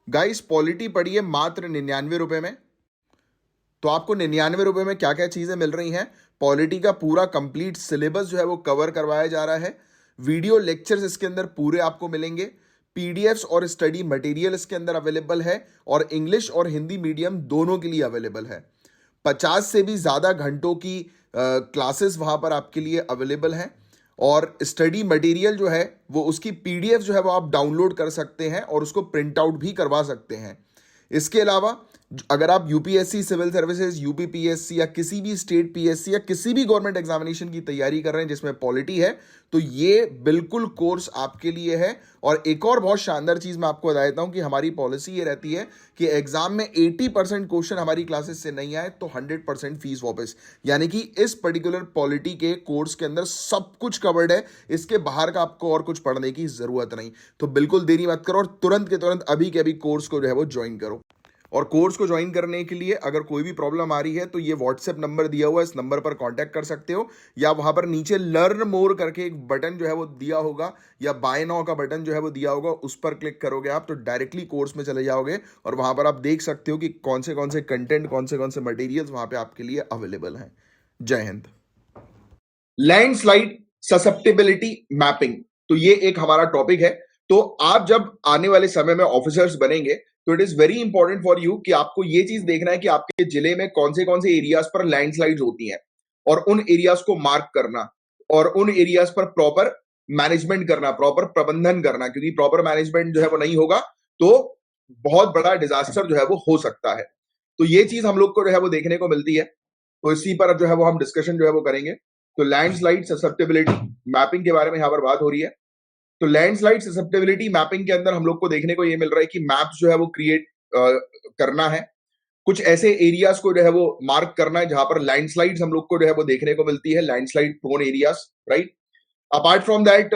Guys polity पड़ी है मात्र 99 रुपए में। तो आपको 99 रुपए में क्या क्या चीजें मिल रही हैं? पॉलिटी का पूरा कंप्लीट सिलेबस जो है वो कवर करवाया जा रहा है। वीडियो लेक्चर्स इसके अंदर पूरे आपको मिलेंगे। पीडीएफ्स और स्टडी मटेरियल इसके अंदर अवेलेबल है और इंग्लिश और हिंदी मीडियम दोनों के लिए अवेलेबल है। 50 से भी ज़्यादा घंटों की क्लासेस वहाँ पर आपके लिए अवेलेबल हैं। और स्टडी मटेरियल जो है वो उसकी पीडीएफ जो है वो आप डाउनलोड कर सकते हैं और उसको प्रिंट आउट भी करवा सकते हैं। इसके अलावा अगर आप यूपीएससी सिविल सर्विसेज, यूपीपीएससी या किसी भी स्टेट पीएससी या किसी भी गवर्नमेंट एग्जामिनेशन की तैयारी कर रहे हैं जिसमें पॉलिटी है, तो ये बिल्कुल कोर्स आपके लिए है। और एक और बहुत शानदार चीज मैं आपको बता देता हूं कि हमारी पॉलिसी ये रहती है कि एग्जाम में 80% क्वेश्चन हमारी क्लासेस से नहीं आए तो 100% फीस वापस। यानी कि इस पर्टिकुलर पॉलिटी के कोर्स के अंदर सब कुछ कवर्ड है। इसके बाहर का आपको और कुछ पढ़ने की जरूरत नहीं। तो बिल्कुल देरी मत करो और तुरंत के तुरंत अभी के अभी कोर्स को जो है वो ज्वाइन करो। और कोर्स को ज्वाइन करने के लिए अगर कोई भी प्रॉब्लम आ रही है तो ये व्हाट्सएप नंबर दिया हुआ है, इस नंबर पर कांटेक्ट कर सकते हो। या वहां पर नीचे लर्न मोर करके एक बटन जो है वो दिया होगा या बाय नाउ का बटन जो है वो दिया होगा, उस पर क्लिक करोगे आप तो डायरेक्टली कोर्स में चले जाओगे और वहां पर आप देख सकते हो कि कौन से कंटेंट, कौन से मटेरियल्स वहां पे आपके लिए अवेलेबल हैं। जय हिंद। लैंडस्लाइड ससेप्टेबिलिटी मैपिंग, तो ये एक हमारा टॉपिक है। तो आप जब आने वाले समय में ऑफिसर्स बनेंगे तो it is very important for you कि आपको ये चीज देखना है कि आपके जिले में कौन से एरियाज पर लैंडस्लाइड्स होती हैं और उन एरियाज को मार्क करना और उन एरियाज पर प्रॉपर मैनेजमेंट करना, प्रॉपर प्रबंधन करना, क्योंकि प्रॉपर मैनेजमेंट जो है वो नहीं होगा तो बहुत बड़ा डिजास्टर जो है वो हो सकता है। तो ये चीज हम लोग को जो है वो देखने को मिलती है। तो इसी पर जो है वो हम डिस्कशन जो है वो करेंगे। तो लैंडस्लाइड ससेप्टेबिलिटी मैपिंग के बारे में यहां पर बात हो रही है। तो लैंडस्लाइड ससेप्टेबिलिटी मैपिंग के अंदर हम लोग को देखने को ये मिल रहा है कि मैप्स जो है वो क्रिएट करना है। कुछ ऐसे एरियाज को जो है वो मार्क करना है जहां पर लैंडस्लाइड्स हम लोग को जो है वो देखने को मिलती है, landslide prone areas, right. Apart from that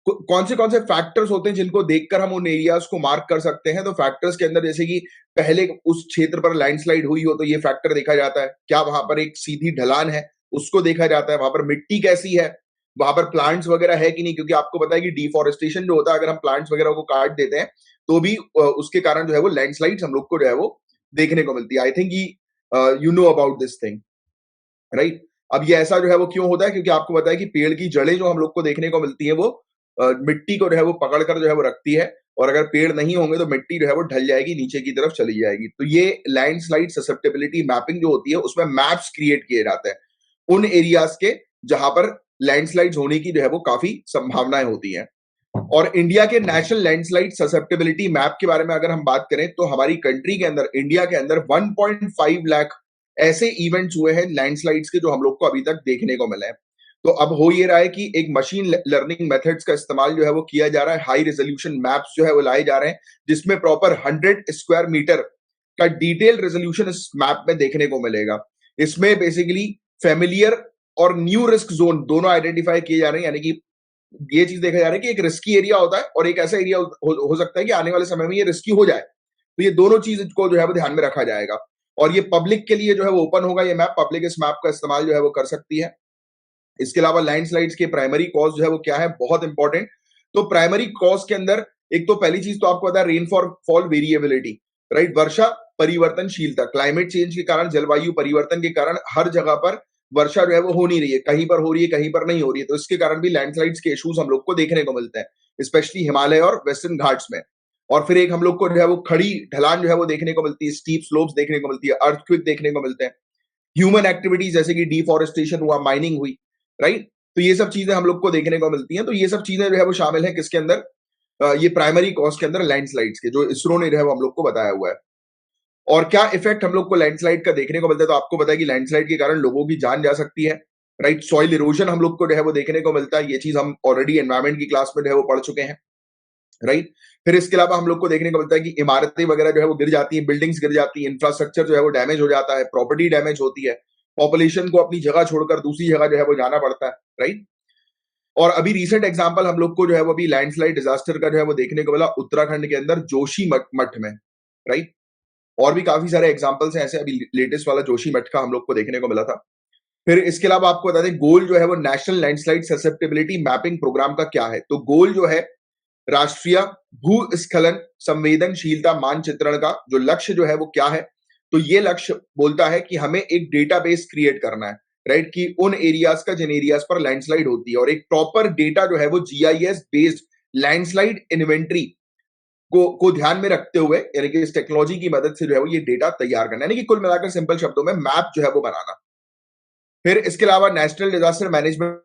कौन से फैक्टर्स होते हैं जिनको देखकर हम उन एरियाज को मार्क कर सकते हैं? तो फैक्टर्स के अंदर जैसे कि पहले उस क्षेत्र पर लैंडस्लाइड हुई हो तो ये फैक्टर देखा जाता है। क्या वहां पर एक सीधी ढलान है, उसको देखा जाता है। वहां पर मिट्टी कैसी है, वहां पर प्लांट्स वगैरह है कि नहीं, क्योंकि आपको पता है कि डिफॉरेस्टेशन जो होता है, अगर हम प्लांट्स वगैरह को काट देते हैं तो भी उसके कारण जो है वो लैंडस्लाइड्स हम लोग को जो है वो देखने को मिलती है। I think you know about this thing, right. अब ये ऐसा जो है वो क्यों होता है? क्योंकि आपको पता है कि पेड़ की जड़ें जो हम लोग को देखने को मिलती है वो मिट्टी को जो है वो पकड़कर जो है वो रखती है और अगर पेड़ नहीं होंगे तो मिट्टी जो है वो ढल जाएगी, नीचे की तरफ चली जाएगी। तो ये लैंडस्लाइड ससेप्टेबिलिटी मैपिंग जो होती है उसमें मैप्स क्रिएट किए जाते हैं उन एरियाज के जहां पर लैंडस्लाइड्स होने की जो है वो काफी संभावनाएं होती हैं। और इंडिया के नेशनल लैंडस्लाइड ससेप्टेबिलिटी मैप के बारे में अगर हम बात करें तो हमारी कंट्री के अंदर, इंडिया के अंदर 1.5 लाख ऐसे इवेंट्स हुए हैं लैंडस्लाइड्स के जो हम लोग को अभी तक देखने को मिले हैं। तो अब हो ये रहा है कि एक मशीन लर्निंग मेथड्स का इस्तेमाल जो है वो किया जा रहा है। हाई रेजोल्यूशन मैप्स जो है वो लाए जा रहे हैं जिसमें प्रॉपर 100 स्क्वायर मीटर का डिटेल रेजोल्यूशन इस मैप में देखने को मिलेगा। इसमें बेसिकली फेमिलियर और न्यू रिस्क जोन दोनों आइडेंटिफाई किए जा रहे हैं। यानी कि ये चीज देखा जा रहा है कि एक रिस्की एरिया होता है और एक ऐसा एरिया हो सकता है कि आने वाले समय में ये रिस्की हो जाए। तो ये दोनों चीज को जो है वो ध्यान में रखा जाएगा और ये पब्लिक के लिए जो है वो ओपन होगा। ये मैप पब्लिक इस मैप का इस्तेमाल जो है वो कर सकती है। इसके अलावा लैंडस्लाइड्स के प्राइमरी कॉज जो है वो क्या है, बहुत इंपॉर्टेंट। तो प्राइमरी कॉज के अंदर एक तो पहली चीज तो आपको पता है रेनफॉल फॉल वेरिएबिलिटी, राइट। वर्षा परिवर्तनशीलता, क्लाइमेट चेंज के कारण, जलवायु परिवर्तन के कारण हर जगह पर वर्षा जो है वो हो नहीं रही है, कहीं पर हो रही है कहीं पर नहीं हो रही है। तो इसके कारण भी लैंडस्लाइड्स के इश्यूज हम लोग को देखने को मिलते हैं स्पेशली हिमालय और वेस्टर्न घाट्स में। और फिर एक हम लोग को जो है वो खड़ी ढलान जो है वो देखने को मिलती है, स्टीप स्लोप्स देखने को मिलती है, अर्थक्वेक देखने को मिलते हैं, ह्यूमन एक्टिविटीज जैसे कि डिफॉरेस्टेशन हुआ, माइनिंग हुई, राइट। तो ये सब चीजें हम लोग को देखने को मिलती हैं। तो ये सब चीजें जो है वो शामिल है किसके अंदर? ये प्राइमरी कॉज के अंदर लैंडस्लाइड्स के, जो इसरो ने जो है वो हम लोग को बताया हुआ है। और क्या इफेक्ट हम लोग को लैंडस्लाइड का देखने को मिलता है? तो आपको पता है कि लैंडस्लाइड के कारण लोगों की जान जा सकती है, राइट। सॉइल इरोजन हम लोग को जो है वो देखने को मिलता है। ये चीज हम ऑलरेडी एनवायरमेंट की क्लास में जो है वो पढ़ चुके हैं, राइट। फिर इसके अलावा हम लोग को देखने को मिलता है कि इमारतें वगैरह जो है वो गिर जाती हैं, बिल्डिंग्स गिर जाती हैं, इंफ्रास्ट्रक्चर जो है वो डैमेज हो जाता है, प्रॉपर्टी डैमेज होती है, पॉपुलेशन को अपनी जगह छोड़कर दूसरी जगह जो है वो जाना पड़ता है, राइट। और अभी रिसेंट एग्जांपल हम लोग को जो है वो अभी लैंडस्लाइड डिजास्टर का जो है वो देखने को मिला उत्तराखंड के अंदर जोशी मठ में, राइट। और भी काफी सारे एग्जांपल्स हैं ऐसे, अभी लेटेस्ट वाला जोशी मठ का हम लोग को देखने को मिला था। फिर इसके अलावा आपको बता दें गोल जो है वो national landslide susceptibility mapping program का क्या है। तो गोल जो है राष्ट्रीय भूस्खलन संवेदनशीलता मानचित्रण का जो लक्ष्य जो है वो क्या है, तो ये लक्ष्य बोलता है कि हमें एक डेटाबेस क्रिएट करना है, राइट, कि उन एरियाज का जिन एरियाज पर लैंडस्लाइड होती है, और एक प्रॉपर डेटा जो है वो जीआईएस बेस्ड लैंडस्लाइड इन्वेंट्री को ध्यान में रखते हुए, यानी कि इस टेक्नोलॉजी की मदद से जो है वो ये डेटा तैयार करना है, यानी कि कुल मिलाकर सिंपल शब्दों में मैप जो है वो बनाना। फिर इसके अलावा नेशनल डिजास्टर मैनेजमेंट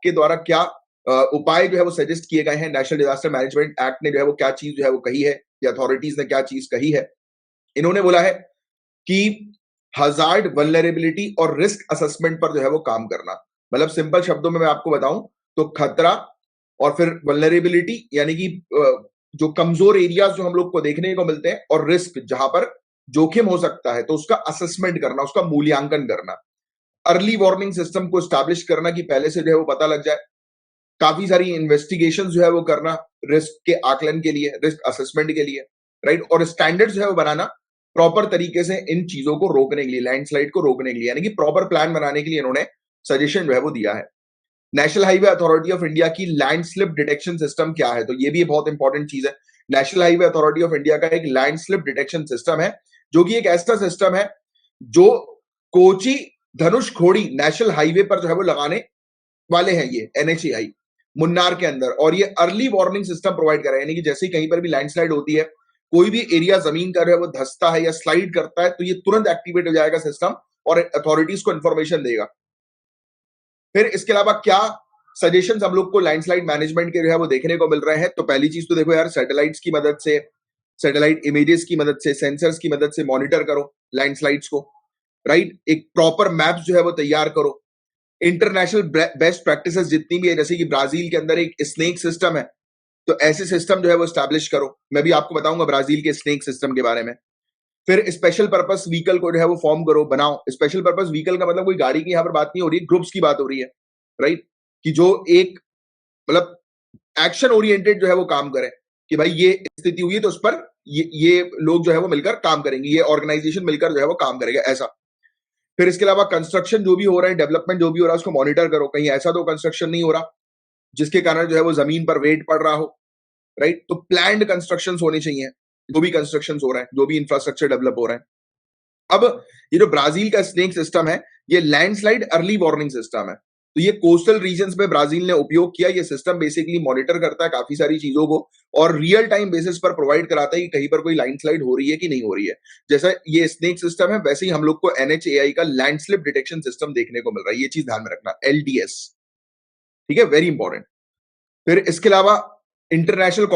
के द्वारा क्या उपाय जो है वो सजेस्ट किए गए हैं, नेशनल डिजास्टर मैनेजमेंट एक्ट ने जो है वो क्या चीज जो है वो कही है, या अथॉरिटीज ने क्या चीज कही है। इन्होंने बोला है कि हजार्ड वल्नरेबिलिटी और रिस्क असेसमेंट पर जो है वो काम करना। मतलब सिंपल शब्दों में मैं आपको बताऊं तो खतरा और फिर वल्नरेबिलिटी, यानी कि जो कमजोर एरियाज जो हम लोग को देखने को मिलते हैं, और रिस्क जहां पर जोखिम हो सकता है, तो उसका असेसमेंट करना, उसका मूल्यांकन करना। अर्ली वार्निंग सिस्टम को स्टैब्लिश करना कि पहले से जो है वो पता लग जाए। काफी सारी इन्वेस्टिगेशन जो है वो करना रिस्क के आकलन के लिए, रिस्क असेसमेंट के लिए, राइट, और स्टैंडर्ड जो है वो बनाना प्रॉपर तरीके से इन चीजों को रोकने के लिए, लैंडस्लाइड को रोकने के लिए, यानी कि प्रॉपर प्लान बनाने के लिए इन्होंने सजेशन जो है वो दिया है। National highway authority of India की लैंड स्लिप डिटेक्शन सिस्टम क्या है, तो ये भी बहुत इंपॉर्टेंट चीज है। National highway authority of India का एक लैंड स्लिप डिटेक्शन सिस्टम है, जो कि एक ऐसा सिस्टम है जो कोची धनुषकोडी नेशनल हाईवे पर जो है वो लगाने वाले हैं, ये एनएचएआई मुन्नार के अंदर, और ये अर्ली वार्निंग सिस्टम प्रोवाइड कर रहा है, यानी कि जैसे ही कहीं पर भी लैंडस्लाइड होती है, कोई भी एरिया जमीन का जो है वो धंसता है या स्लाइड करता है, तो ये तुरंत एक्टिवेट हो जाएगा सिस्टम और अथॉरिटीज को इंफॉर्मेशन देगा। फिर इसके अलावा क्या सजेशंस हम लोग को लैंडस्लाइड मैनेजमेंट के जो है वो देखने को मिल रहे हैं, तो पहली चीज तो देखो यार, सैटेलाइट्स की मदद से, सैटेलाइट इमेजेस की मदद से, सेंसर्स की मदद से मॉनिटर करो लैंडस्लाइड्स को, राइट। एक प्रॉपर मैप जो है वो तैयार करो। इंटरनेशनल बेस्ट प्रैक्टिसेस जितनी भी है, जैसे कि ब्राजील के अंदर एक स्नेक सिस्टम है, तो ऐसे सिस्टम जो है वो स्टैब्लिश करो। मैं भी आपको बताऊंगा ब्राजील के स्नेक सिस्टम के बारे में। फिर स्पेशल पर्पस व्हीकल को जो है वो फॉर्म करो, बनाओ। स्पेशल पर्पस व्हीकल का मतलब कोई गाड़ी की यहाँ पर बात नहीं हो रही, ग्रुप्स की बात हो रही है, राइट, कि जो एक मतलब एक्शन ओरिएंटेड जो है वो काम करे, कि भाई ये स्थिति हुई है तो उस पर ये लोग जो है वो मिलकर काम करेंगे, ये ऑर्गेनाइजेशन मिलकर जो है वो काम करेगा, ऐसा। फिर इसके अलावा कंस्ट्रक्शन जो भी हो रहा है, डेवलपमेंट जो भी हो रहा है, उसको मॉनिटर करो, कहीं ऐसा तो कंस्ट्रक्शन नहीं हो रहा जिसके कारण जो है वो जमीन पर वेट पड़ रहा हो, राइट। तो प्लान्ड कंस्ट्रक्शन होने चाहिए, जो भी कंस्ट्रक्शन हो रहा है, जो भी इंफ्रास्ट्रक्चर डेवलप हो रहा है। अब ये जो ब्राजील का स्नेक सिस्टम है, ये लैंडस्लाइड अर्ली वार्निंग सिस्टम है, तो ये कोस्टल रीजन्स में ब्राजील ने उपयोग किया। ये सिस्टम बेसिकली मॉनिटर करता है काफी सारी चीजों को, और रियल टाइम बेसिस पर प्रोवाइड कराता है कि कहीं पर कोई लैंडस्लाइड हो रही है कि नहीं हो रही है। जैसा ये स्नेक सिस्टम है, वैसे ही हम लोग को एनएचएआई का लैंडस्लिप डिटेक्शन सिस्टम देखने को मिल रहा है, ये चीज ध्यान में रखना, एलडीएस, ठीक है, वेरी इंपॉर्टेंट। फिर इसके अलावा इंटरनेशनल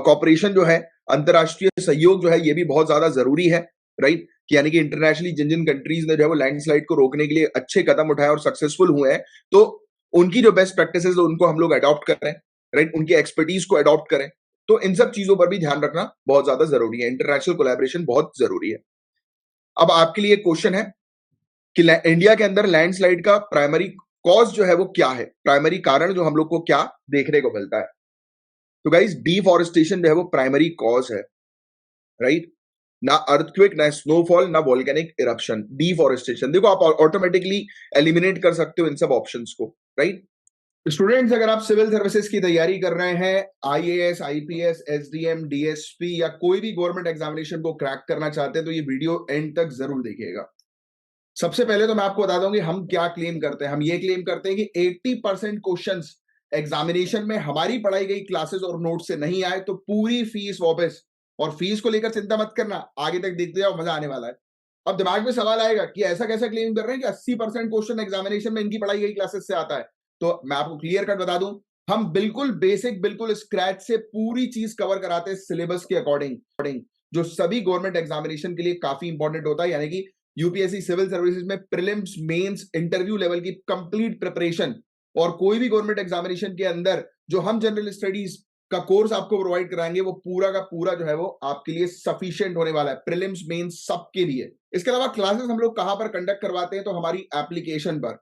कॉपरेशन जो है, अंतरराष्ट्रीय सहयोग जो है, ये भी बहुत ज्यादा जरूरी है, राइट, यानी कि इंटरनेशनली जिन जिन कंट्रीज ने जो है वो लैंडस्लाइड को रोकने के लिए अच्छे कदम उठाए और सक्सेसफुल हुए हैं, तो उनकी जो बेस्ट प्रैक्टिसेस उनको हम लोग अडॉप्ट करें, राइट, उनकी एक्सपर्टीज को अडॉप्ट करें। तो इन सब चीजों पर भी ध्यान रखना बहुत ज्यादा जरूरी है, इंटरनेशनल कोलैबोरेशन बहुत जरूरी है। अब आपके लिए क्वेश्चन है कि इंडिया के अंदर लैंडस्लाइड का प्राइमरी कॉज जो है वो क्या है, प्राइमरी कारण जो हम लोग को क्या देखने को मिलता है। तो गाइस, डिफॉरेस्टेशन जो है वो प्राइमरी कॉज है, राइट। ना अर्थक्वेक, ना स्नोफॉल, ना वोल्केनिक इरप्शन, डिफॉरेस्टेशन। देखो आप ऑटोमेटिकली एलिमिनेट कर सकते हो इन सब ऑप्शंस को, राइट। स्टूडेंट्स, अगर आप सिविल सर्विसेज की तैयारी कर रहे हैं, आईएएस, आईपीएस, एसडीएम, डीएसपी या कोई भी गवर्नमेंट एग्जामिनेशन को क्रैक करना चाहते हैं, तो ये वीडियो एंड तक जरूर देखिएगा। सबसे पहले तो मैं आपको बता दूं कि हम क्या क्लेम करते हैं। हम ये क्लेम करते हैं कि 80% क्वेश्चंस एग्जामिनेशन में हमारी पढ़ाई गई क्लासेस और नोट से नहीं आए तो पूरी फीस वापस। और फीस को लेकर चिंता मत करना, आगे तक देखते जाओ, मजा आने वाला है। अब दिमाग में सवाल आएगा कि ऐसा कैसा क्लेम कर रहे हैं कि 80% क्वेश्चन एग्जामिनेशन में इनकी पढ़ाई गई क्लासेस से आता है। तो मैं आपको क्लियर कट बता दूं, हम बिल्कुल बेसिक, बिल्कुल स्क्रैच से पूरी चीज कवर कराते हैं सिलेबस के अकॉर्डिंग, जो सभी गवर्नमेंट एग्जामिनेशन के लिए काफी इंपॉर्टेंट होता है। यानी कि यूपीएससी सिविल सर्विसेज में प्रीलिम्स, मेंस, इंटरव्यू लेवल की कंप्लीट प्रिपरेशन, और कोई भी गवर्नमेंट एग्जामिनेशन के अंदर जो हम जनरल स्टडीज का कोर्स आपको प्रोवाइड कराएंगे, वो पूरा का पूरा जो है वो आपके लिए सफिशिएंट होने वाला है, प्रीलिम्स, मेंस सबके लिए। इसके अलावा क्लासेस हम लोग कहां पर कंडक्ट करवाते हैं, तो हमारी एप्लीकेशन पर।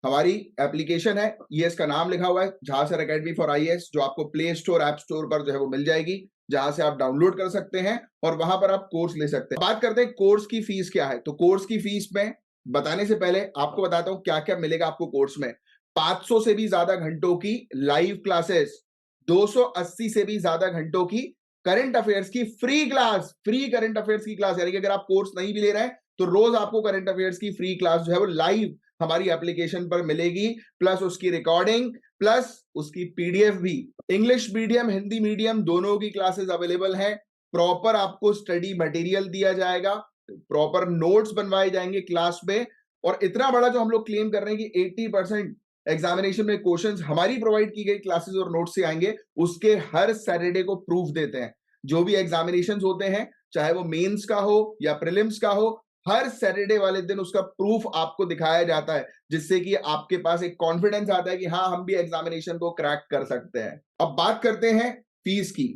हमारी एप्लीकेशन है, ये इसका नाम लिखा हुआ है, झांसर एकेडमी फॉर आईएएस, जो आपको प्ले स्टोर, ऐप स्टोर पर जो है वो मिल जाएगी, जहां से आप डाउनलोड कर सकते हैं और वहां पर आप कोर्स ले सकते हैं। बात करते हैं कोर्स की फीस क्या है। तो कोर्स की फीस में बताने से पहले आपको बताता हूं क्या क्या मिलेगा आपको कोर्स में। 500 से भी ज्यादा घंटों की लाइव क्लासेस, 280 से भी ज्यादा घंटों की करंट अफेयर्स की free class, free current affairs की क्लास, यानी कि अगर आप कोर्स नहीं भी ले रहे हैं तो रोज आपको करंट अफेयर्स की फ्री क्लास जो है वो लाइव हमारी एप्लीकेशन पर मिलेगी, प्लस उसकी रिकॉर्डिंग, प्लस उसकी पीडीएफ भी। इंग्लिश मीडियम हिंदी मीडियम दोनों की क्लासेस अवेलेबल हैं। प्रॉपर आपको स्टडी मटेरियल दिया जाएगा, प्रॉपर नोट्स बनवाए जाएंगे क्लास में। और इतना बड़ा जो हम लोग क्लेम कर रहे हैं कि 80% एग्जामिनेशन में क्वेश्चंस हमारी प्रोवाइड की गई क्लासेस और नोट्स से आएंगे, उसके हर सैटरडे को प्रूफ देते हैं। जो भी एग्जामिनेशंस होते हैं, चाहे वो मेंस का हो या प्रीलिम्स का हो, हर सैटरडे वाले दिन उसका प्रूफ आपको दिखाया जाता है, जिससे कि आपके पास एक कॉन्फिडेंस आता है कि हाँ, हम भी एग्जामिनेशन को क्रैक कर सकते हैं। अब बात करते हैं फीस की।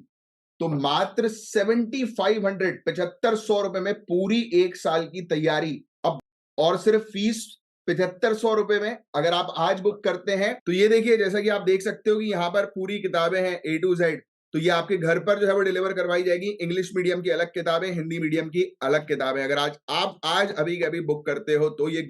तो मात्र 7500, 7500 में पूरी एक साल की तैयारी। अब और सिर्फ फीस 7500 में अगर आप आज बुक करते हैं तो ये देखिए, जैसा कि आप देख सकते हो कि यहां पर पूरी किताबें हैं A to Z। तो ये आपके घर पर जो है वो डिलीवर करवाई जाएगी। इंग्लिश मीडियम की अलग किताबें, हिंदी मीडियम की अलग किताबें। अगर आज अभी के अभी बुक करते हो तो ये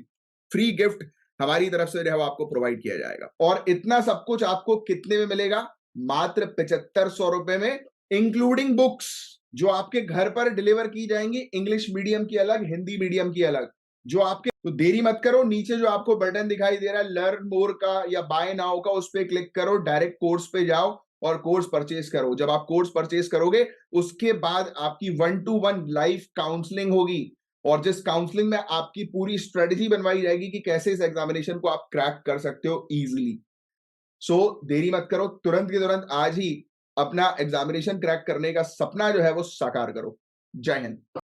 फ्री गिफ्ट हमारी तरफ से जो है वो आपको प्रोवाइड किया जाएगा। और इतना सब कुछ आपको कितने में मिलेगा? मात्र 7500 में, इंक्लूडिंग बुक्स जो आपके घर पर डिलीवर की जाएंगी, इंग्लिश मीडियम की अलग, हिंदी मीडियम की अलग। जो आपके, तो देरी मत करो, नीचे जो आपको बटन दिखाई दे रहा है लर्न मोर का या बाय नाउ का, उस पर क्लिक करो, डायरेक्ट कोर्स पे जाओ और कोर्स परचेज करो। जब आप कोर्स परचेज करोगे उसके बाद आपकी 1-to-1 लाइव काउंसलिंग होगी, और जिस काउंसलिंग में आपकी पूरी स्ट्रेटेजी बनवाई जाएगी कि कैसे इस एग्जामिनेशन को आप क्रैक कर सकते हो इजीली। सो देरी मत करो, तुरंत के तुरंत आज ही अपना एग्जामिनेशन क्रैक करने का सपना जो है वो साकार करो। जय हिंद।